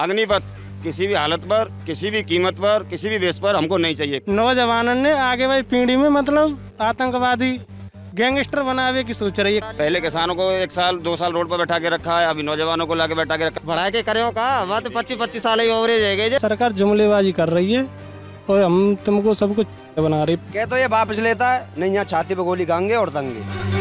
अग्निपथ किसी भी हालत पर, किसी भी कीमत पर, किसी भी बेस पर हमको नहीं चाहिए। नौजवानों ने आगे वाली पीढ़ी में मतलब आतंकवादी गैंगस्टर बनावे की सोच रही है। पहले किसानों को 1 साल 2 साल रोड पर बैठा के रखा है, अभी नौजवानों को लाके बैठा के रखा। बढ़ा के करो का बात 25-25 साल एवरेज है। सरकार जुमलेबाजी कर रही है और हम तुमको सब कुछ बना रही। क्या तो ये वापस लेता है नहीं, यहाँ छाती पे गोली खाएंगे और दंगे।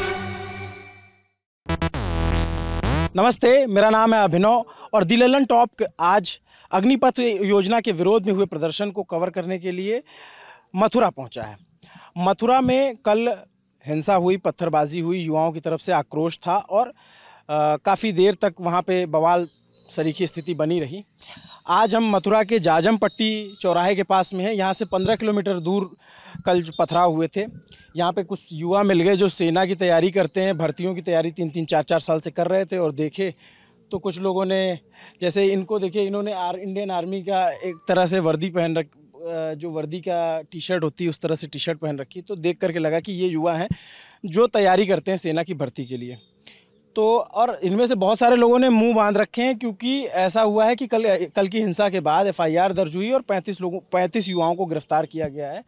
नमस्ते, मेरा नाम है अभिनव और दी ललन टॉप आज अग्निपथ योजना के विरोध में हुए प्रदर्शन को कवर करने के लिए मथुरा पहुंचा है। मथुरा में कल हिंसा हुई, पत्थरबाजी हुई, युवाओं की तरफ से आक्रोश था और काफ़ी देर तक वहां पे बवाल सरीखी स्थिति बनी रही। आज हम मथुरा के जाजम पट्टी चौराहे के पास में है। यहाँ से 15 किलोमीटर दूर कल जो पथराव हुए थे, यहाँ पे कुछ युवा मिल गए जो सेना की तैयारी करते हैं, भर्तियों की तैयारी 3-3, 4-4 साल से कर रहे थे। और देखे तो कुछ लोगों ने, जैसे इनको देखे, इन्होंने इंडियन आर्मी का एक तरह से वर्दी पहन जो वर्दी का टी शर्ट होती है उस तरह से टी शर्ट पहन रखी। तो देख करके लगा कि ये युवा हैं जो तैयारी करते हैं सेना की भर्ती के लिए। तो और इनमें से बहुत सारे लोगों ने मुंह बांध रखे हैं, क्योंकि ऐसा हुआ है कि कल की हिंसा के बाद FIR दर्ज हुई और 35 युवाओं को गिरफ्तार किया गया है।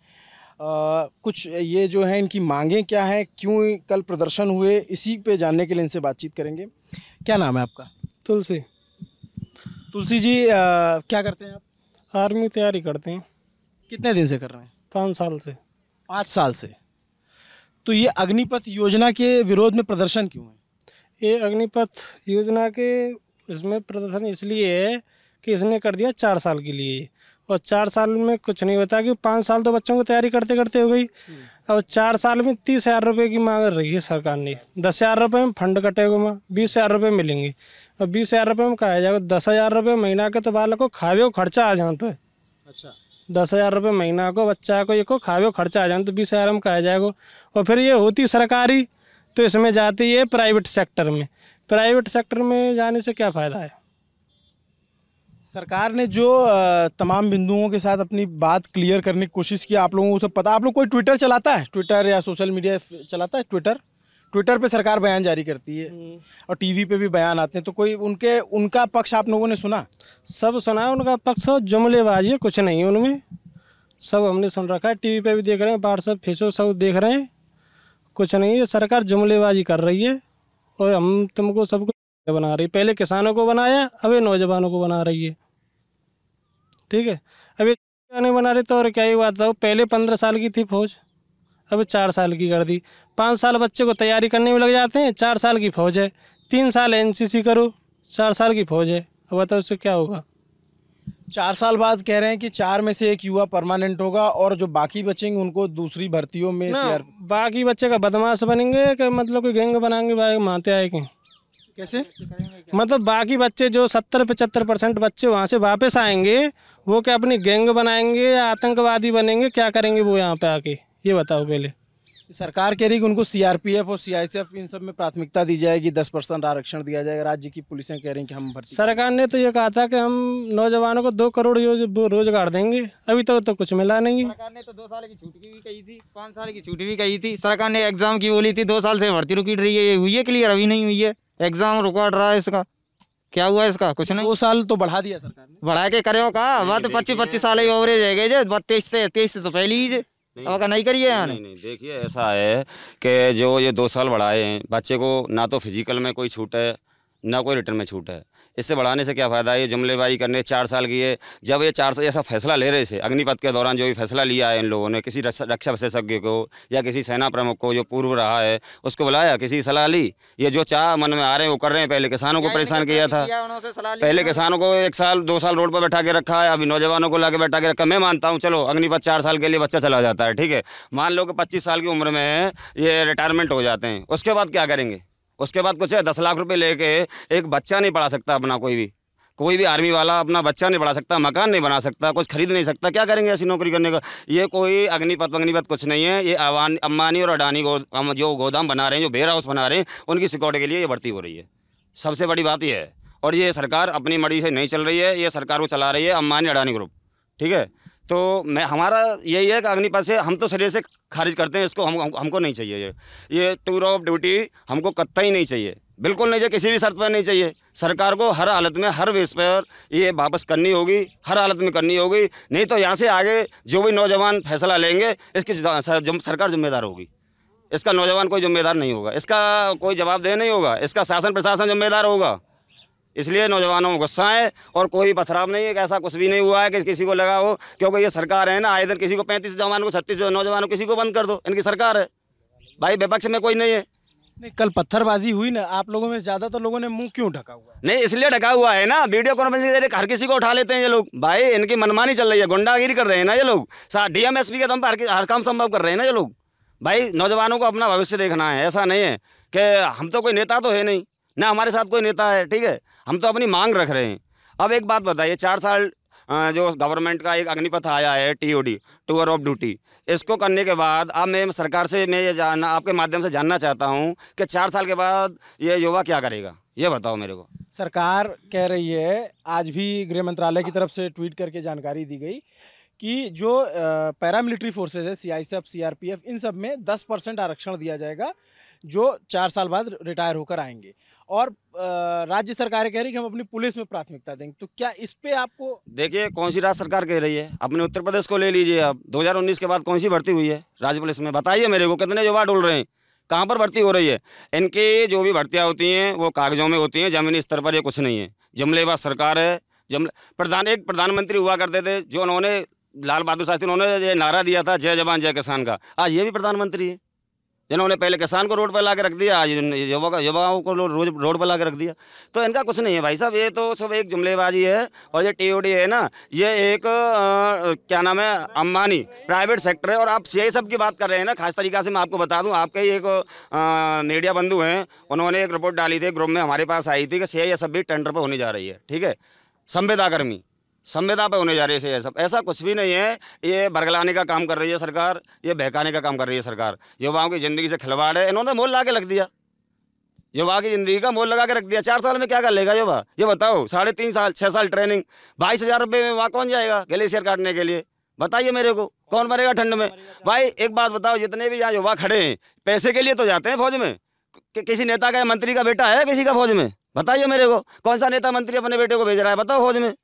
कुछ ये जो है इनकी मांगें क्या हैं, क्यों कल प्रदर्शन हुए, इसी पे जानने के लिए इनसे बातचीत करेंगे। क्या नाम है आपका? तुलसी जी, क्या करते हैं आप? आर्मी तैयारी करते हैं। कितने दिन से कर रहे हैं? 5 साल से। 5 साल से। तो ये अग्निपथ योजना के विरोध में प्रदर्शन क्यों है? ये अग्निपथ योजना के इसमें प्रदर्शन इसलिए है कि इसने कर दिया 4 साल के लिए, और 4 साल में कुछ नहीं होता कि 5 साल तो बच्चों को तैयारी करते करते हो गई। अब 4 साल में 30,000 रुपये की मांग रही है सरकार ने। 10,000 रुपये में फंड कटेगा, 20,000 रुपये मिलेंगे। और 20,000 रुपये में कहा जाएगा 10,000 रुपये महीना के तो बालक को खावे को खर्चा आ जाता है। अच्छा, 10,000 रुपये महीना को बच्चा को ये को खावे को खर्चा आ जाए तो 20,000 में कहा जाएगा। और फिर ये होती सरकारी तो इसमें जाती है प्राइवेट सेक्टर में। प्राइवेट सेक्टर में जाने से क्या फ़ायदा है? सरकार ने जो तमाम बिंदुओं के साथ अपनी बात क्लियर करने की कोशिश की, आप लोगों को सब पता। आप लोग कोई ट्विटर चलाता है? ट्विटर या सोशल मीडिया चलाता है? ट्विटर पे सरकार बयान जारी करती है और टीवी पे भी बयान आते हैं। तो कोई उनका पक्ष आप लोगों ने सुना? सब सुना उनका पक्ष। जुमलेबाजी है, कुछ नहीं है उनमें। सब हमने सुन रखा है, टीवी पे भी देख रहे हैं, व्हाट्सएप फेसबुक सब देख रहे हैं। कुछ नहीं है, सरकार जुमलेबाजी कर रही है और हम तुमको सब कुछ बना रही है। पहले किसानों को बनाया, अब ये नौजवानों को बना रही है। ठीक है, अब ये नहीं बना रही तो और क्या ही बात है। पहले 15 साल की थी फौज, अब 4 साल की कर दी। 5 साल बच्चे को तैयारी करने में लग जाते हैं, 4 साल की फौज है। 3 साल NCC करो, 4 साल की फौज है। अब बताओ उससे क्या होगा? 4 साल बाद कह रहे हैं कि 4 में से 1 युवा परमानेंट होगा और जो बाकी बचेंगे उनको दूसरी भर्तियों में बाकी बच्चे का बदमाश बनेंगे कि मतलब कोई गैंग बनाएंगे मानते आए कि कैसे? मतलब बाकी बच्चे जो 70-75% बच्चे वहाँ से वापस आएंगे, वो क्या अपनी गैंग बनाएंगे या आतंकवादी बनेंगे? क्या करेंगे वो यहाँ पे आके, ये बताओ पहले। सरकार कह रही है कि उनको CRPF और CISF इन सब में प्राथमिकता दी जाएगी, 10% आरक्षण दिया जाएगा। राज्य की पुलिसें कह रही हैं कि हम भर्ती। सरकार ने तो ये कहा था कि हम नौजवानों को 2 करोड़ रोजगार देंगे, अभी तक तो कुछ मिला नहीं। सरकार ने तो 2 साल की छुट्टी भी कही थी, 5 साल की छुट्टी भी कही थी। सरकार ने एग्जाम की बोली थी, 2 साल से भर्ती रुकी रही है। ये हुई है क्लियर? अभी नहीं हुई है, एग्जाम रुका रहा है। इसका क्या हुआ? इसका कुछ नहीं। 2 साल तो बढ़ा दिया सरकार ने। बढ़ा के करो का बात 25-25 साल एवरेज है। 23 से तो पहले ही अगर नहीं करिए। नहीं, देखिए ऐसा है कि जो ये 2 साल बढ़ाए हैं, बच्चे को ना तो फिजिकल में कोई छूट है ना कोई रिटर्न में छूट है। इससे बढ़ाने से क्या फ़ायदा है? ये जुमलेबाजी करने 4 साल की है। जब ये 4 साल ऐसा फैसला ले रहे थे अग्निपथ के दौरान, जो भी फैसला लिया है इन लोगों ने, किसी रक्षा विशेषज्ञ को या किसी सेना प्रमुख को जो पूर्व रहा है उसको बुलाया, किसी सलाह ली? ये जो चाह मन में आ रहे हैं वो कर रहे हैं। पहले किसानों को परेशान किया था, पहले किसानों को 1 साल 2 साल रोड पर बैठा के रखा है, अभी नौजवानों को ला के बैठा के रखा। मैं मानता हूँ चलो अग्निपथ 4 साल के लिए बच्चा चला जाता है, ठीक है। मान लो कि 25 साल की उम्र में ये रिटायरमेंट हो जाते हैं, उसके बाद क्या करेंगे? उसके बाद कुछ है 10 लाख रुपए लेके एक बच्चा नहीं पढ़ा सकता अपना, कोई भी आर्मी वाला अपना बच्चा नहीं पढ़ा सकता, मकान नहीं बना सकता, कुछ खरीद नहीं सकता। क्या करेंगे ऐसी नौकरी करने का? ये कोई अग्निपथ कुछ नहीं है। ये अंबानी और अडानी जो गोदाम बना रहे हैं, जो वेयर हाउस बना रहे हैं, उनकी सिक्योरिटी के लिए ये भर्ती हो रही है। सबसे बड़ी बात ये है। और ये सरकार अपनी मर्जी से नहीं चल रही है, ये सरकार को चला रही है अंबानी अडानी ग्रुप, ठीक है। तो हमारा यही है कि अग्निपथ से हम तो सिरे से खारिज करते हैं इसको। हमको नहीं चाहिए ये टूर ऑफ ड्यूटी, हमको कतई नहीं चाहिए। बिल्कुल नहीं चाहिए, किसी भी शर्त पर नहीं चाहिए। सरकार को हर हालत में, हर बेस पर ये वापस करनी होगी, हर हालत में करनी होगी। नहीं तो यहाँ से आगे जो भी नौजवान फैसला लेंगे इसकी सरकार जिम्मेदार होगी। इसका नौजवान कोई जिम्मेदार नहीं होगा, इसका कोई जवाबदेह नहीं होगा, इसका शासन प्रशासन जिम्मेदार होगा। इसलिए नौजवानों में गुस्सा है और कोई पथराव नहीं है कि ऐसा कुछ भी नहीं हुआ है कि किसी को लगा हो, क्योंकि ये सरकार है ना, आए दिन किसी को 35 जवानों को 36 नौजवानों किसी को बंद कर दो, इनकी सरकार है भाई, विपक्ष में कोई नहीं है। नहीं, कल पत्थरबाजी हुई ना, आप लोगों में ज़्यादातर लोगों ने मुंह क्यों ढका हुआ है? नहीं, इसलिए ढका हुआ है ना, वीडियो कॉन्फ्रेंसिंग के जरिए हर किसी को उठा लेते हैं ये लोग भाई। इनकी मनमानी चल रही है, गुंडागिरी कर रहे हैं ना ये लोग, DMSP के दम पर हर काम संभव कर रहे हैं ना ये लोग भाई। नौजवानों को अपना भविष्य देखना है, ऐसा नहीं है कि हम तो कोई नेता तो है नहीं ना, हमारे साथ कोई नेता है, ठीक है, हम तो अपनी मांग रख रहे हैं। अब एक बात बताइए, 4 साल जो गवर्नमेंट का एक अग्निपथ आया है TOD, टूर ऑफ ड्यूटी, इसको करने के बाद अब मैं सरकार से मैं ये जानना, आपके माध्यम से जानना चाहता हूँ कि 4 साल के बाद ये युवा क्या करेगा, ये बताओ मेरे को। सरकार कह रही है, आज भी गृह मंत्रालय की तरफ से ट्वीट करके जानकारी दी गई कि जो पैरामिलिट्री फोर्सेज है, CISF, CRPF, इन सब में 10% आरक्षण दिया जाएगा जो 4 साल बाद रिटायर होकर आएंगे। और राज्य सरकारें कह रही कि हम अपनी पुलिस में प्राथमिकता देंगे। तो क्या इस पे आपको, देखिए कौन सी राज्य सरकार कह रही है, अपने उत्तर प्रदेश को ले लीजिए आप, 2019 के बाद कौन सी भर्ती हुई है राज्य पुलिस में, बताइए मेरे को, कितने युवा डुल रहे हैं, कहाँ पर भर्ती हो रही है। इनकी जो भी भर्तियाँ होती हैं वो कागजों में होती हैं, ज़मीनी स्तर पर ये कुछ नहीं है। जुमलेबाज सरकार है। एक प्रधानमंत्री हुआ करते थे जो उन्होंने, लाल बहादुर शास्त्री, उन्होंने ये नारा दिया था जय जवान जय किसान का, आज ये भी प्रधानमंत्री है जिन्होंने पहले किसान को रोड पर ला के रख दिया, आज युवाओं को रोड पर ला के रख दिया। तो इनका कुछ नहीं है भाई साहब, ये तो सब एक जुमलेबाजी है। और ये TOD है ना, ये एक क्या नाम है, अंबानी प्राइवेट सेक्टर है। और आप CISF की बात कर रहे हैं ना, खास तरीक़ा से मैं आपको बता दूं, आपके ही एक मीडिया बंधु हैं, उन्होंने एक रिपोर्ट डाली थी, ग्रुप में हमारे पास आई थी कि CISF भी टेंडर पर होने जा रही है, ठीक है, संविदा पे होने जा रही है सब। ऐसा कुछ भी नहीं है, ये बरगलाने का काम कर रही है सरकार, ये बहकाने का काम कर रही है सरकार। युवाओं की ज़िंदगी से खिलवाड़ है, इन्होंने मोल ला के रख दिया, युवा की ज़िंदगी का मोल लगा के रख दिया। 4 साल में क्या कर लेगा युवा, ये बताओ। 3.5 साल 6 साल ट्रेनिंग, 22,000 रुपये में वहाँ कौन जाएगा ग्लेशियर काटने के लिए, बताइए मेरे को, कौन मरेगा ठंड में भाई। एक बात बताओ, जितने भी यहाँ युवा खड़े हैं पैसे के लिए तो जाते हैं फौज में, किसी नेता का, मंत्री का बेटा है किसी का फौज में, बताइए मेरे को, कौन सा नेता मंत्री अपने बेटे को भेज रहा है, बताओ फौज में।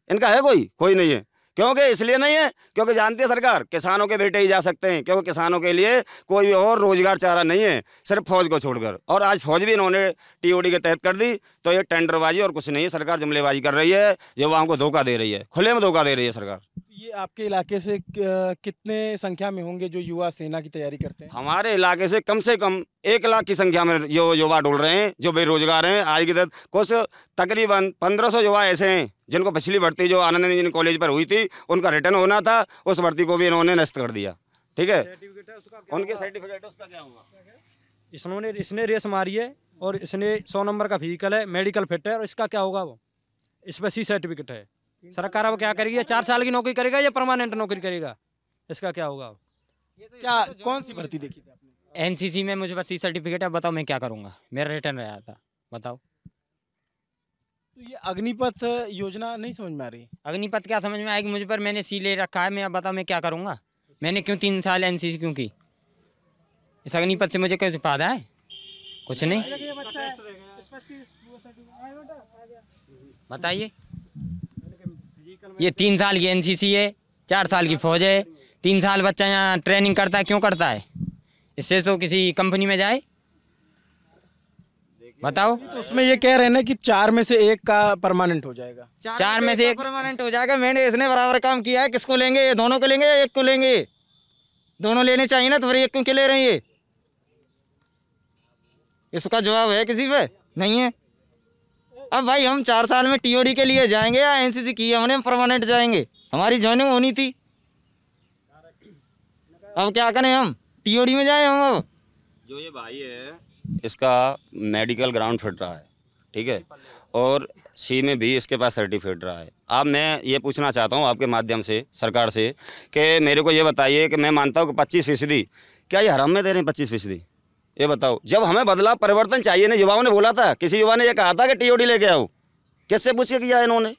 इनका है कोई नहीं है। क्योंकि इसलिए नहीं है क्योंकि जानती है सरकार किसानों के बेटे ही जा सकते हैं, क्योंकि किसानों के लिए कोई और रोजगार चारा नहीं है सिर्फ फौज को छोड़कर। और आज फौज भी इन्होंने TOD के तहत कर दी, तो ये टेंडरबाजी और कुछ नहीं है। सरकार जुमलेबाजी कर रही है, युवाओं को धोखा दे रही है, खुले में धोखा दे रही है सरकार। ये आपके इलाके से कितने संख्या में होंगे जो युवा सेना की तैयारी करते हैं? हमारे इलाके से कम 1 लाख की संख्या में जो युवा डुल रहे हैं, जो बेरोजगार हैं। आज की तक कुछ तकरीबन 1500 युवा ऐसे हैं जिनको पिछली भर्ती जो आनंद इंजीनियरिंग कॉलेज पर हुई थी उनका रिटर्न होना था, उस भर्ती को भी इन्होंने नष्ट कर दिया, ठीक है। उनके सर्टिफिकेट उसका क्या हुआ? इसने रेस मारी है और इसने 100 नंबर का व्हीकल है, मेडिकल फिट है, और इसका क्या होगा, वो इस पर C सर्टिफिकेट है। सरकार अब क्या करेगी, 4 साल की नौकरी करेगा या परमानेंट नौकरी करेगा, इसका क्या होगा? क्या कौन सी भर्ती देखी थी आपने? NCC में मुझे बस C सर्टिफिकेट है, बताओ मैं क्या करूँगा, मेरा रिटर्न रहा था, बताओ। तो ये अग्निपथ योजना नहीं समझ में आ रही? अग्निपथ क्या समझ में आएगी मुझे, पर मैंने C ले रखा है, मैं अब बताओ मैं क्या करूँगा। मैंने क्यों 3 साल NCC क्यों की? इस अग्निपथ से मुझे क्या फायदा है? कुछ नहीं। बताइए, ये 3 साल की NCC है, 4 साल की फौज है, 3 साल बच्चा यहाँ ट्रेनिंग करता है, क्यों करता है? इससे तो किसी कंपनी में जाए, बताओ। तो उसमें ये कह रहे हैं ना कि 4 में से 1 का परमानेंट हो जाएगा। 4 में से 1 परमानेंट हो जाएगा। मैंने इसने बराबर काम किया है, किसको लेंगे, ये दोनों को लेंगे या 1 को लेंगे? दोनों लेने चाहिए ना, तो फिर 1 क्यों ले रहे हैं ये? इसका जवाब है किसी पे? नहीं है। अब भाई हम 4 साल में TOD के लिए जाएंगे या NCC की हमने परमानेंट जाएंगे? हमारी ज्वाइनिंग होनी थी, अब क्या करें, हम TOD में जाए हम। अब जो ये भाई है इसका मेडिकल ग्राउंड फिट रहा है, ठीक है, और C में भी इसके पास सर्टिफिकेट रहा है। अब मैं ये पूछना चाहता हूँ आपके माध्यम से सरकार से कि मेरे को ये बताइए कि मैं मानता हूँ कि 25%, क्या ये हराम में दे रहे हैं 25%? ये बताओ, जब हमें बदलाव परिवर्तन चाहिए ना, युवाओं ने बोला था, किसी युवा ने ये कहा था कि TOD लेके आओ, किससे पूछ के किया इन्होंने?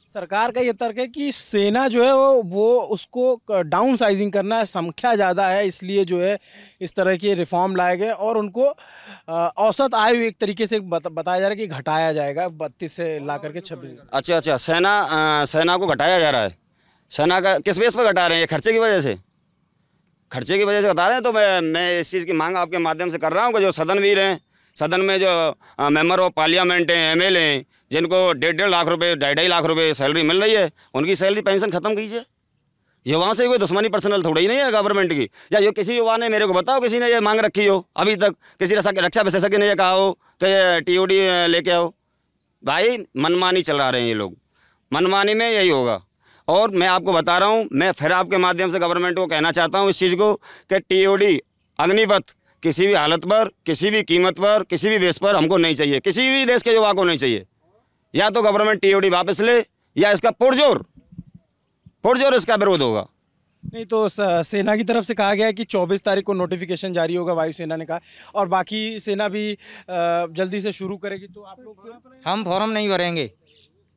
सरकार का ये तर्क है कि सेना जो है वो उसको डाउन साइजिंग करना है, संख्या ज़्यादा है इसलिए जो है इस तरह के रिफॉर्म लाए गए और उनको औसत आयु एक तरीके से बताया जा रहा है कि घटाया जाएगा 32 से ला करके 26। अच्छा, सेना को घटाया जा रहा है। सेना का किस बेस पर घटा रहे हैं? खर्चे की वजह से, खर्चे की वजह से बता रहे हैं। तो मैं इस चीज़ की मांग आपके माध्यम से कर रहा हूँ कि जो सदनवीर हैं, सदन में जो मेंबर ऑफ पार्लियामेंट हैं, एमएलए हैं, जिनको 1.5 लाख रुपए 2.5 लाख रुपए सैलरी मिल रही है, उनकी सैलरी पेंशन ख़त्म कीजिए। युवाओं से कोई दुश्मनी पर्सनल थोड़ा ही नहीं है गवर्नमेंट की। या जो किसी युवा ने, मेरे को बताओ, किसी ने ये मांग रखी हो अभी तक? किसी रक्षा विशेषज्ञ ने ये कहा हो कि टीओडी लेके आओ? भाई मनमानी चला रहे हैं ये लोग, मनमानी में यही होगा। और मैं आपको बता रहा हूँ, मैं फिर आपके माध्यम से गवर्नमेंट को कहना चाहता हूँ इस चीज़ को कि टीओडी अग्निपथ किसी भी हालत पर, किसी भी कीमत पर, किसी भी बेस पर हमको नहीं चाहिए, किसी भी देश के युवा को नहीं चाहिए। या तो गवर्नमेंट टीओडी वापस ले या इसका पुरजोर इसका विरोध होगा। नहीं तो सेना की तरफ से कहा गया है कि 24 तारीख को नोटिफिकेशन जारी होगा, वायुसेना ने कहा, और बाकी सेना भी जल्दी से शुरू करेगी। तो आप लोग हम फॉर्म नहीं भरेंगे,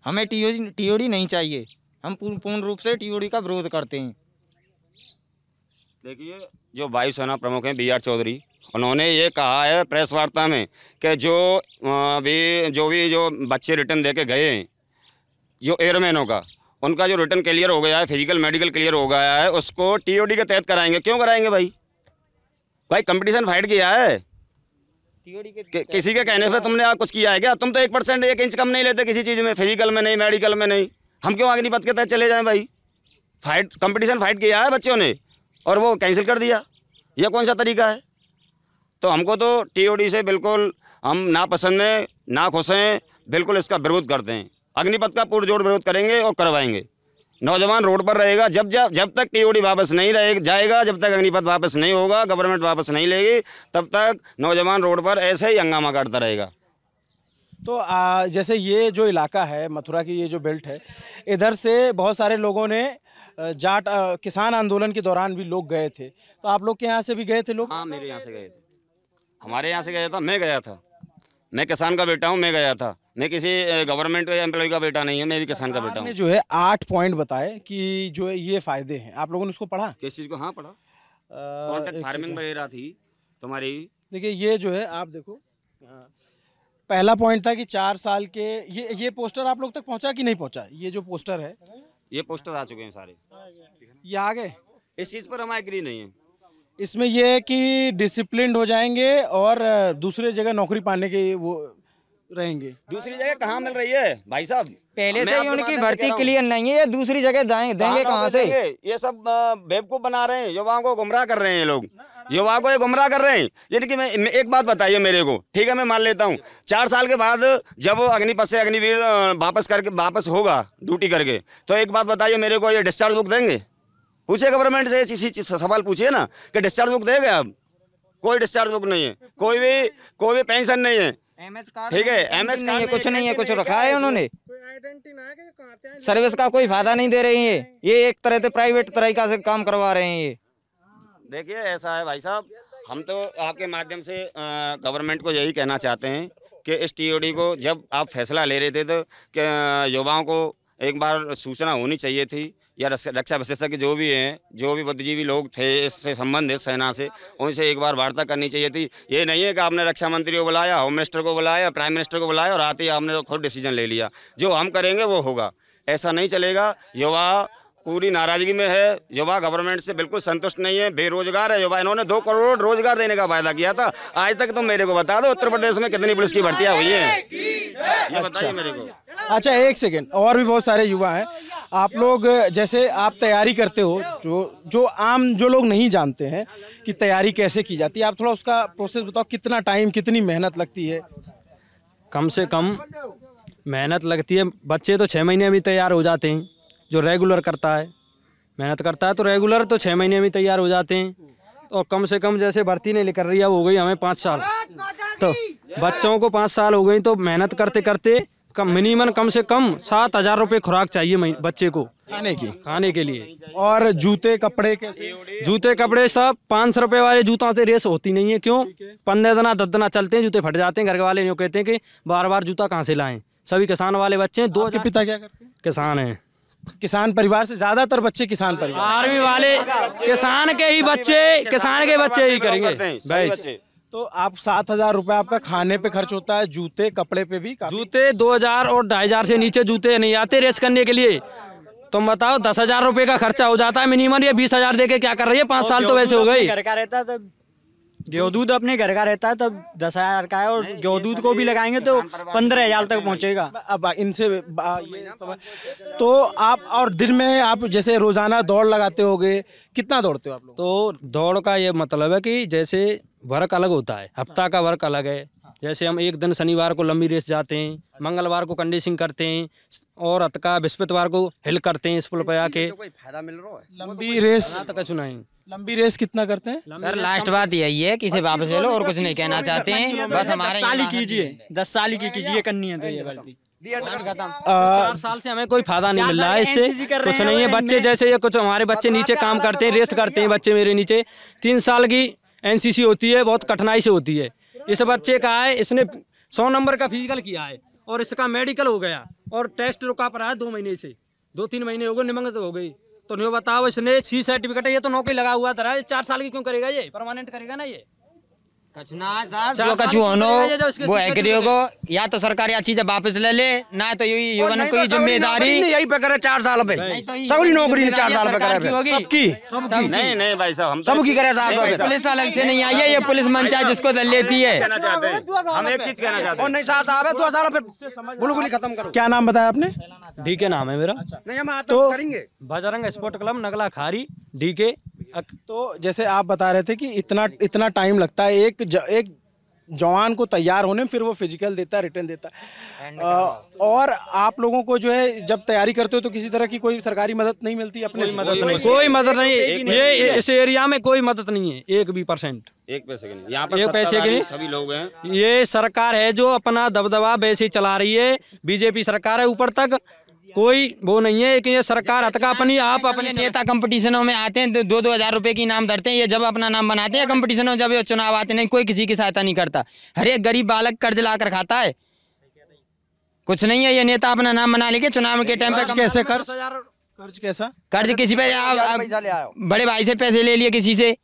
हमें टीओडी नहीं चाहिए, हम पूर्ण रूप से टीओडी का विरोध करते हैं। देखिए, जो वायुसेना प्रमुख हैं BR चौधरी, उन्होंने ये कहा है प्रेस वार्ता में कि जो बच्चे रिटर्न दे के गए हैं, जो एयरमैनों का, उनका जो रिटर्न क्लियर हो गया है, फिजिकल मेडिकल क्लियर हो गया है, उसको टीओडी के तहत कराएंगे। क्यों कराएंगे भाई? कंपटीशन फाइट किया है, किसी के कहने पे तुमने कुछ किया है क्या? तुम तो 1% 1 इंच कम नहीं लेते किसी चीज़ में, फिजिकल में नहीं, मेडिकल में नहीं। हम क्यों अग्निपथ के तहत चले जाएं भाई? कंपटीशन फाइट किया है बच्चों ने और वो कैंसिल कर दिया, यह कौन सा तरीका है? तो हमको तो टीओडी से बिल्कुल हम ना पसंद हैं, ना खुश हैं, बिल्कुल इसका विरोध करते हैं। अग्निपथ का पुरजोर विरोध करेंगे और करवाएंगे। नौजवान रोड पर रहेगा जब तक टीओडी वापस नहीं जाएगा, जब तक अग्निपथ वापस नहीं होगा, गवर्नमेंट वापस नहीं लेगी, तब तक नौजवान रोड पर ऐसे ही हंगामा करता रहेगा। तो जैसे ये जो इलाका है मथुरा की, ये जो बेल्ट है, इधर से बहुत सारे लोगों ने जाट किसान आंदोलन के दौरान भी लोग गए थे। तो आप लोग के यहाँ से भी गए थे लोग? हाँ, मेरे यहाँ से गए थे, हमारे यहाँ से गया था, मैं गया था। मैं किसान का बेटा हूँ, मैं गया था। मैं किसी गवर्नमेंट एम्प्लॉय का बेटा नहीं हूँ, मैं भी किसान का बेटा हूँ। जो है 8 पॉइंट बताए कि जो है ये फायदे हैं, आप लोगों ने उसको पढ़ा? किस चीज़ को? हाँ, पढ़ा। कॉन्ट्रैक्ट फार्मिंग वगैरह थी तुम्हारी। देखिए ये जो है, आप देखो, पहला पॉइंट था कि 4 साल के, ये पोस्टर आप लोग तक पहुंचा कि नहीं पहुंचा? ये जो पोस्टर है, ये पोस्टर आ चुके हैं सारे, ये आ गए। इस चीज़ पर हम एग्री नहीं है। इसमें यह है कि डिसिप्लिन्ड हो जाएंगे और दूसरे जगह नौकरी पाने के वो रहेंगे। दूसरी जगह कहाँ मिल रही है भाई साहब? पहले से ही उनकी भर्ती क्लियर नहीं है, ये दूसरी जगह देंगे कहाँ से? ये सब बेवकूफ़ बना रहे हैं, युवाओं को गुमराह कर रहे हैं। ये लोग युवाओं को ये गुमराह कर रहे हैं। यानी कि मैं एक बात बताइए मेरे को, ठीक है, मैं मान लेता हूँ 4 साल के बाद जब अग्निपथ से अग्निवीर वापस होगा ड्यूटी करके, तो एक बात बताइए मेरे को, ये डिस्चार्ज बुक देंगे? पूछिए गवर्नमेंट से, इसी सवाल पूछिए ना कि डिस्चार्ज बुक देंगे? अब कोई डिस्चार्ज बुक नहीं है, कोई भी पेंशन नहीं है, ठीक है, MS नहीं है, कुछ नहीं है, कुछ रखा है उन्होंने। सर्विस का कोई फायदा नहीं दे रही है, ये एक तरह से प्राइवेट तरीका से काम करवा रहे हैं। ये देखिए, ऐसा है भाई साहब, हम तो आपके माध्यम से गवर्नमेंट को यही कहना चाहते हैं कि इस टीओडी को जब आप फैसला ले रहे थे तो युवाओं को एक बार सूचना होनी चाहिए थी, या रक्षा विशेषज्ञ जो भी हैं, जो भी बुद्धिजीवी लोग थे इससे संबंधित सेना से, उनसे एक बार वार्ता करनी चाहिए थी। ये नहीं है कि आपने रक्षा मंत्री को बुलाया, होम मिनिस्टर को बुलाया, प्राइम मिनिस्टर को बुलाया और आते ही आपने खुद डिसीजन ले लिया। जो हम करेंगे वो होगा, ऐसा नहीं चलेगा। युवा पूरी नाराजगी में है, युवा गवर्नमेंट से बिल्कुल संतुष्ट नहीं है, बेरोजगार है युवा। इन्होंने 2 करोड़ रोजगार देने का वायदा किया था, आज तक तुम मेरे को बता दो उत्तर प्रदेश में कितनी पुलिस की भर्तियां हुई हैं, ये बताइए मेरे को। अच्छा, एक सेकेंड, और भी बहुत सारे युवा हैं। आप लोग जैसे आप तैयारी करते हो, जो लोग नहीं जानते हैं कि तैयारी कैसे की जाती है, आप थोड़ा उसका प्रोसेस बताओ। कितना टाइम, कितनी मेहनत लगती है? कम से कम मेहनत लगती है, बच्चे तो 6 महीने में तैयार हो जाते हैं। जो रेगुलर करता है, मेहनत करता है तो रेगुलर तो 6 महीने में तैयार हो जाते हैं। और कम से कम जैसे भर्ती नहीं निकल रही है, हो गई हमें 5 साल, तो बच्चों को 5 साल हो गई, तो मेहनत करते करते मिनिमम कम से कम 7,000 रुपये खुराक चाहिए बच्चे को खाने के लिए। और जूते कपड़े कैसे? जूते कपड़े सब 500 रुपये वाले जूतों से रेस होती नहीं है। क्यों? 15 दिन 10 दिन चलते हैं, जूते फट जाते हैं। घर वाले यूँ कहते हैं कि बार बार जूता कहाँ से लाएं। सभी किसान वाले बच्चे हैं। आपके पिता क्या करते हैं? किसान हैं। किसान परिवार से ज़्यादातर बच्चे किसान परिवार। आर्मी वाले किसान के बच्चे ही करेंगे भाई। तो आप 7,000 रुपये आपका खाने पे खर्च होता है, जूते कपड़े पे भी जूते 2,000 और 2,500 से नीचे जूते नहीं आते रेस करने के लिए। तुम बताओ 10,000 रुपये का खर्चा हो जाता है मिनिमम। ये 20,000 दे के क्या कर रही है? 5 साल तो वैसे हो गई। घर का रहता है तब गेहूँ दूध अपने घर का रहता है तब 10,000 का है, और गेहूँ दूध को भी लगाएंगे तो 15,000 तक पहुँचेगा। अब इनसे तो आप और दिन में आप जैसे रोजाना दौड़ लगाते होगे, कितना दौड़ते हो आप लोग? तो दौड़ का ये मतलब है कि जैसे वर्क अलग होता है, हफ्ता का वर्क अलग है। जैसे हम एक दिन शनिवार को लंबी रेस जाते हैं, मंगलवार को कंडीसिंग करते हैं, और हफ्ता का बृहस्पतिवार को हिल करते हैं इस पुल पे आके। फायदा मिल रहा है। लंबी रेस कुछ नहीं। लंबी रेस कितना करते हैं? सर लास्ट बात यही है कि इसे वापस ले लो, और कुछ नहीं कहना चाहते हैं। बस हमारे 10 साल की कीजिए, 10 साल की कीजिए, करनी है तो ये गलती। 4 साल से हमें कोई फायदा नहीं मिल रहा है इससे, कुछ नहीं है। बच्चे जैसे ये कुछ हमारे बच्चे नीचे काम करते हैं, रेस करते हैं बच्चे मेरे नीचे। 3 साल की NCC होती है, बहुत कठिनाई से होती है। इस बच्चे का है, इसने 100 नंबर का फिजिकल किया है, और इसका मेडिकल हो गया, और टेस्ट रुका पड़ा है 2 महीने से। 2-3 महीने हो गए, निमंत्रित हो गई। तो नहीं बताओ, इसने C सर्टिफिकेट है, ये तो नौकरी लगा हुआ था। 4 साल की क्यों करेगा? ये परमानेंट करेगा ना ये। जो कछु होनो वो एग्री को, या तो सरकार या चीजें वापस ले ले, ना तो युवा कोई जिम्मेदारी यही पे करे 4 साल पे, सगली नौकरी 4 साल पे करे सबकी। नहीं भाई साहब, हम सबकी करे साहब। पुलिस अलग से नहीं आई है, ये पुलिस मंचा जिसको दल लेती है। हम एक चीज कहना चाहते हैं, और नहीं साथ आवे 2 साल पे बुलबुली खत्म करो। क्या नाम बताया आपने? DK नाम है मेरा। नहीं हम आतंक करेंगे। बजरंग स्पोर्ट क्लब नगला खारी DK। तो जैसे आप बता रहे थे कि इतना टाइम लगता है एक जवान को तैयार होने में, फिर वो फिजिकल देता है, रिटर्न देता है। और आप लोगों को जो है जब तैयारी करते हो तो किसी तरह की कोई सरकारी मदद नहीं मिलती? अपने कोई मदद नहीं, ये इस एरिया में कोई मदद नहीं है, 1% 1 पैसे की नहीं। यहाँ पर 1 पैसे की नहीं। सभी लोग हैं। ये सरकार है जो अपना दबदबा वैसे ही चला रही है। BJP सरकार है, ऊपर तक कोई वो नहीं है कि ये सरकार हतका अपनी आप अपने नेता कंपटीशनों में आते हैं, 2-2 हज़ार रुपए की इनाम धरते हैं। ये जब अपना नाम बनाते हैं कंपटीशनों, जब ये चुनाव आते नहीं, कोई किसी की सहायता नहीं करता। हर एक गरीब बालक कर्ज लाकर खाता है, कुछ नहीं है। ये नेता अपना नाम बना लेके चुनाव के टाइम पे कैसे कर्ज कैसा कर्ज किसी पे बड़े भाई से पैसे ले लिए किसी से,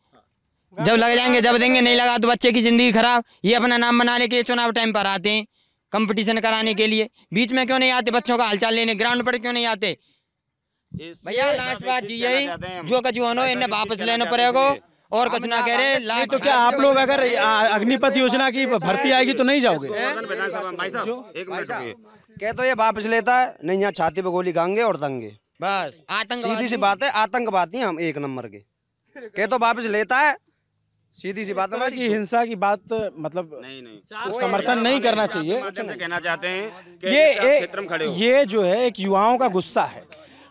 जब लग जाएंगे जब देंगे, नहीं लगा तो बच्चे की जिंदगी खराब। ये अपना नाम बना लेके चुनाव टाइम पर आते हैं कंपटीशन कराने के लिए। बीच में क्यों नहीं आते? बच्चों का हालचाल लेने ग्राउंड पर क्यों नहीं आते? भैया लास्ट बात यही, जो कछु होनो इन्हें वापस लेना पड़ेगा, और कुछ ना कह रहे। तो क्या आप लोग अगर अग्निपथ योजना की भर्ती आएगी तो नहीं जाओगे? कह तो ये वापस लेता है, नहीं यहाँ छाती पे गोली खाएंगे और दंगे, बस आतंक। सीधी सी बात है, आतंकवादी हम 1 नंबर के। कह तो वापस लेता है, सीधी सी बात है कि हिंसा की बात मतलब नहीं समर्थन नहीं करना चाहिए। कहना चाहते हैं कि ये जो है एक युवाओं का गुस्सा है।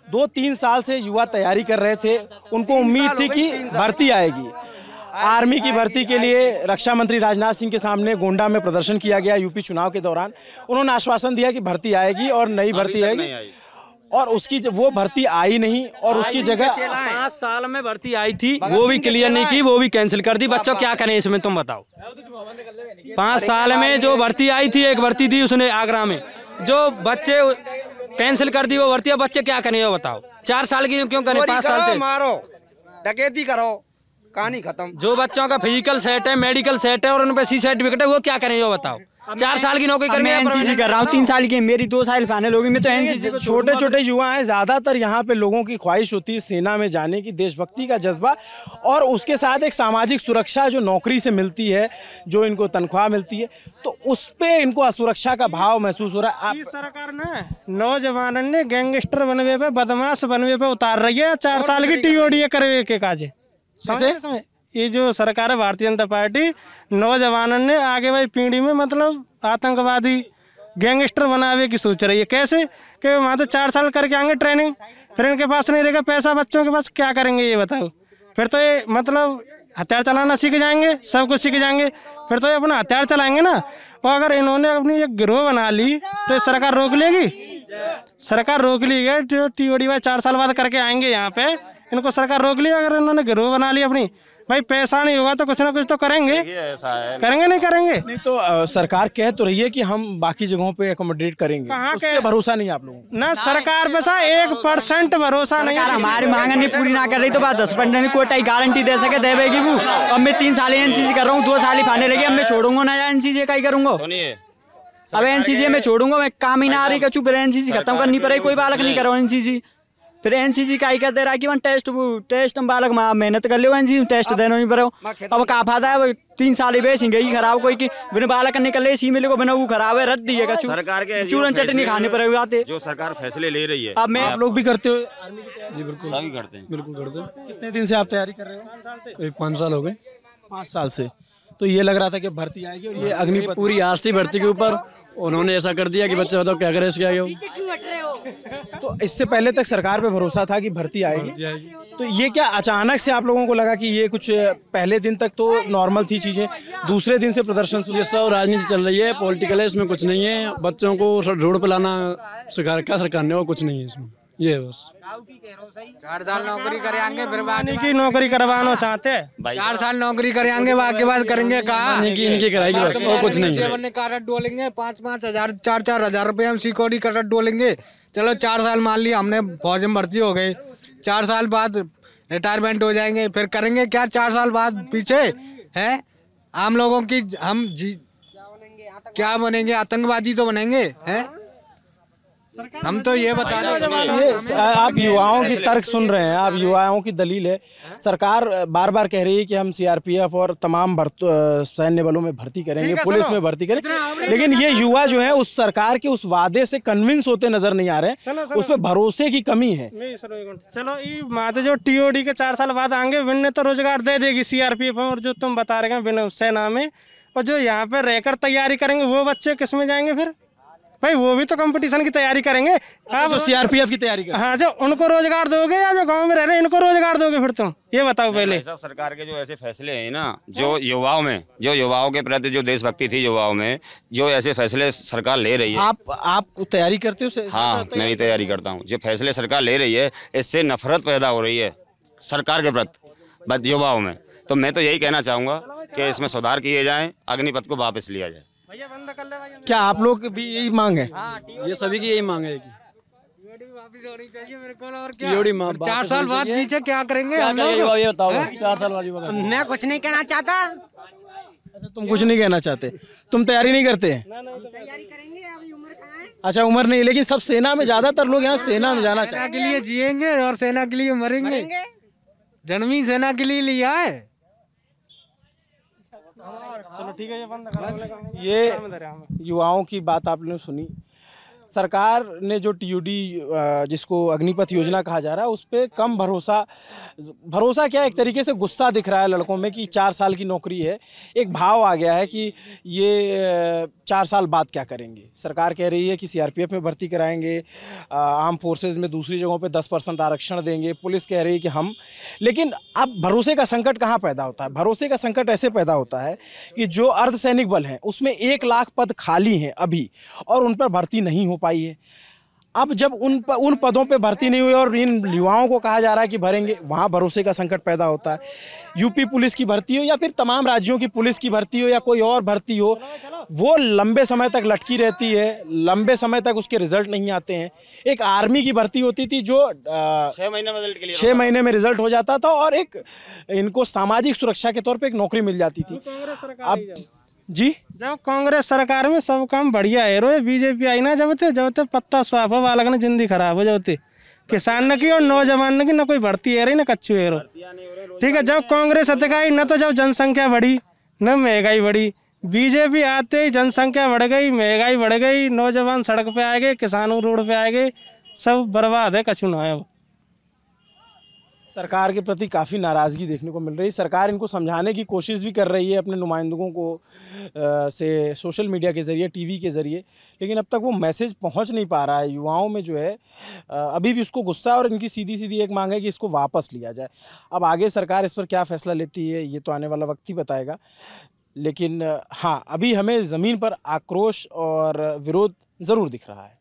2-3 साल से युवा तैयारी कर रहे थे, उनको उम्मीद थी कि भर्ती आएगी। आर्मी की भर्ती के लिए रक्षा मंत्री राजनाथ सिंह के सामने गोंडा में प्रदर्शन किया गया यूपी चुनाव के दौरान। उन्होंने आश्वासन दिया कि भर्ती आएगी और नई भर्ती आएगी, और उसकी वो भर्ती आई नहीं, और उसकी जगह 5 साल में भर्ती आई थी, वो भी क्लियर नहीं की, वो भी कैंसिल कर दी। बच्चों क्या करें इसमें, तुम बताओ। 5 साल में जो भर्ती आई थी, एक भर्ती दी उसने आगरा में, जो बच्चे कैंसिल कर दी वो भर्ती। अब बच्चे क्या करें वो बताओ? 4 साल की क्यों करें? 5 साल से मारो, डकैती करो, कहानी खत्म। जो बच्चों का फिजिकल सेट है, मेडिकल सेट है, और उन पे C सर्टिफिकेट है, वो क्या करें वो बताओ? 4 साल की नौकरी करनी है। NCC कर रहा हूँ, 3 साल की, मेरी 2 साल फाइनल होगी। मैं तो NCC। छोटे छोटे युवा हैं, ज़्यादातर यहाँ पे लोगों की ख्वाहिश होती है सेना में जाने की, देशभक्ति का जज्बा, और उसके साथ एक सामाजिक सुरक्षा जो नौकरी से मिलती है, जो इनको तनख्वाह मिलती है, तो उस पे इनको असुरक्षा का भाव महसूस हो रहा है। सरकार ने नौजवानों ने गैंगस्टर बनवे पे, बदमाश बनवे पे उतार रही है। 4 साल की TOD करवे के काजे समझे। ये जो सरकार है भारतीय जनता पार्टी, नौजवानों ने आगे भाई पीढ़ी में मतलब आतंकवादी गैंगस्टर बनावे की सोच रही है। कैसे कि वहाँ तो 4 साल करके आएंगे ट्रेनिंग, फिर इनके पास नहीं रहेगा पैसा, बच्चों के पास क्या करेंगे ये बताओ? फिर तो ये मतलब हथियार चलाना सीख जाएंगे, सब कुछ सीख जाएंगे, फिर तो ये अपना हथियार चलाएंगे ना। और अगर इन्होंने अपनी एक गिरोह बना ली तो सरकार रोक लेगी? सरकार रोक ली है। TOD 4 साल बाद करके आएंगे यहाँ पे, इनको सरकार रोक ली। अगर इन्होंने गिरोह बना ली अपनी, भाई पैसा नहीं होगा तो कुछ ना कुछ तो करेंगे, ऐसा है करेंगे नहीं करेंगे। नहीं तो सरकार कह तो रही है कि हम बाकी जगहों पे अकोमोडेट करेंगे, कहाँ उस पे भरोसा नहीं है आप लोगों को? ना सरकार पे सा 1% भरोसा नहीं है। हमारी मांग नहीं पूरी ना कर रही तो बात 10% कोई गारंटी दे सके देगी वो। अब मैं 3 साल एनसीसी कर रहा हूँ, 2 साल ही फाने लगे, अब मैं छोड़ूंगा ना या एनसीसी का ही करूंगा। सुनिए, अब एनसीसी में छोड़ूंगा मैं, काम ही ना आ रही कचू, फिर एनसीसी खत्म करनी पड़ेगी। कोई बालक नहीं करो एनसीसी, फिर एनसीसी का ही कहते रहा कि टेस्ट बालक मेहनत कर लो, एनसीसी टेस्ट देना नहीं पड़े। अब का फायदा है 3 साल बेसी गई खराब, कोई की बिना बालक निकल ले सी मिले को बिना वो खराब है, रद्द दिए कचू, सरकार के चूरन चटनी खाने पड़ेगी आते। जो सरकार फैसले ले रही है, अब मैं आप लोग भी करते हो? जी बिल्कुल, सभी करते हैं। बिल्कुल करते हैं। कितने दिन से आप तैयारी कर रहे हो? कोई 5 साल हो गए। 5 साल से। तो ये लग रहा था कि भर्ती आएगी और ये अग्निपथ पूरी आस्था भर्ती के ऊपर, उन्होंने ऐसा कर दिया कि बच्चे बताओ क्या करें इसके आगे। तो इससे पहले तक सरकार पे भरोसा था कि भर्ती आएगी, तो ये क्या अचानक से आप लोगों को लगा कि ये कुछ? पहले दिन तक तो नॉर्मल थी चीजें, दूसरे दिन से प्रदर्शन शुरू। ये सब राजनीति चल रही है, पॉलिटिकल है, इसमें कुछ नहीं है। बच्चों को रोड पे लाना सिखा रखा सरकार ने, और कुछ नहीं है इसमें, ये है बस। 4 साल नौकरी करेंगे, फिर बाद की नौकरी करवाना चाहते हैं, 4 साल नौकरी करेंगे, के बाद करेंगे कहा इनकी कराएगी बस, और कुछ नहीं है। करट डोलेंगे 5-5 हजार 4-4 हजार रुपये हम सिक्योरिटी करट डोलेंगे। चलो 4 साल मान लिया हमने, फौज में भर्ती हो गए, 4 साल बाद रिटायरमेंट हो जाएंगे, फिर करेंगे क्या 4 साल बाद? पीछे है आम लोगों की, हम क्या बनेंगे? आतंकवादी तो बनेंगे हैं? हम तो ये बता रहे हैं। ये आप युवाओं की तर्क सुन रहे हैं, आप युवाओं की दलील है। सरकार बार बार कह रही है कि हम सीआरपीएफ और तमाम सैन्य बलों में भर्ती करेंगे, पुलिस में भर्ती करेंगे, लेकिन ये युवा जो है उस सरकार के उस वादे से कन्विंस होते नजर नहीं आ रहे हैं, उस पर भरोसे की कमी है। चलो ये माते जो टीओडी के 4 साल बाद आएंगे, विन तो रोजगार दे देगी सीआरपीएफ और जो तुम बता रहे हैं सेना में, और जो यहाँ पे रहकर तैयारी करेंगे वो बच्चे किस में जाएंगे फिर? भाई वो भी तो कंपटीशन की तैयारी करेंगे। आप जो सीआरपीएफ की तैयारी कर, हाँ, जो उनको रोजगार दोगे या जो गांव में रह रहे हैं इनको रोजगार दोगे? फिर तुम ये बताओ पहले। सब सरकार के जो ऐसे फैसले हैं ना, जो युवाओं के प्रति जो देशभक्ति थी युवाओं में, जो ऐसे फैसले सरकार ले रही है। आप तैयारी करते हो? हाँ, मैं भी तैयारी करता हूँ। जो फैसले सरकार ले रही है, इससे नफरत पैदा हो रही है सरकार के प्रति युवाओं में। तो मैं तो यही कहना चाहूँगा कि इसमें सुधार किए जाएँ, अग्निपथ को वापस लिया जाए। क्या आप लोग भी यही मांग है? ये सभी की यही मांग है कि वापस होनी चाहिए मेरे को। और क्या 4 साल बाद पीछे क्या करेंगे हम लोग? ये बताओ, 4 साल बाद मैं कुछ नहीं कहना चाहता। अच्छा, तुम कुछ नहीं कहना चाहते, तुम तैयारी नहीं करते हैं? तैयारी करेंगे, अभी उम्र कहाँ है? अच्छा, उम्र नहीं, लेकिन सब सेना में, ज्यादातर लोग यहाँ सेना में जाना सेना चाहते के लिए जिएंगे और सेना के लिए मरेंगे। जन्म ही सेना के लिए लिया है। चलो ठीक है, ये बंद कर। ये युवाओं की बात आपने सुनी। सरकार ने जो टीयूडी जिसको अग्निपथ योजना कहा जा रहा है उस पर कम भरोसा क्या, एक तरीके से गुस्सा दिख रहा है लड़कों में कि 4 साल की नौकरी है। एक भाव आ गया है कि ये 4 साल बाद क्या करेंगे। सरकार कह रही है कि सीआरपीएफ में भर्ती कराएंगे, आर्म फोर्सेज में दूसरी जगहों पे 10% आरक्षण देंगे, पुलिस कह रही है कि हम। लेकिन अब भरोसे का संकट कहाँ पैदा होता है? भरोसे का संकट ऐसे पैदा होता है कि जो अर्धसैनिक बल हैं उसमें 1 लाख पद खाली हैं अभी, और उन पर भर्ती नहीं हो पाई है। अब जब उन पदों पे भर्ती नहीं हुई और इन युवाओं को कहा जा रहा है कि भरेंगे, वहाँ भरोसे का संकट पैदा होता है। यूपी पुलिस की भर्ती हो या फिर तमाम राज्यों की पुलिस की भर्ती हो या कोई और भर्ती हो, वो लंबे समय तक लटकी रहती है, लंबे समय तक उसके रिजल्ट नहीं आते हैं। एक आर्मी की भर्ती होती थी जो 6 महीने में रिजल्ट के लिए 6 महीने में रिजल्ट हो जाता था और एक इनको सामाजिक सुरक्षा के तौर पर एक नौकरी मिल जाती थी। अब जी, जब कांग्रेस सरकार में सब काम बढ़िया है, रो बीजेपी आई ना जब थे पत्ता स्वाफ बालक ने जिंदगी खराब हो जाते, किसान ने की और नौजवान ने की, ना कोई भर्ती है रही ना कच्चू है रो। ठीक है, जब कांग्रेस आई न तो जब जनसंख्या बढ़ी न महंगाई बढ़ी, बीजेपी आते ही जनसंख्या बढ़ गई, महंगाई बढ़ गई, नौजवान सड़क पे आ गए, किसान रोड पे आ गए, सब बर्बाद है, कछु ना है। सरकार के प्रति काफ़ी नाराज़गी देखने को मिल रही है। सरकार इनको समझाने की कोशिश भी कर रही है अपने नुमाइंदों को से सोशल मीडिया के ज़रिए, टीवी के ज़रिए, लेकिन अब तक वो मैसेज पहुंच नहीं पा रहा है युवाओं में जो है। अभी भी उसको गुस्सा है और इनकी सीधी सीधी एक मांग है कि इसको वापस लिया जाए। अब आगे सरकार इस पर क्या फ़ैसला लेती है ये तो आने वाला वक्त ही बताएगा, लेकिन हाँ, अभी हमें ज़मीन पर आक्रोश और विरोध ज़रूर दिख रहा है।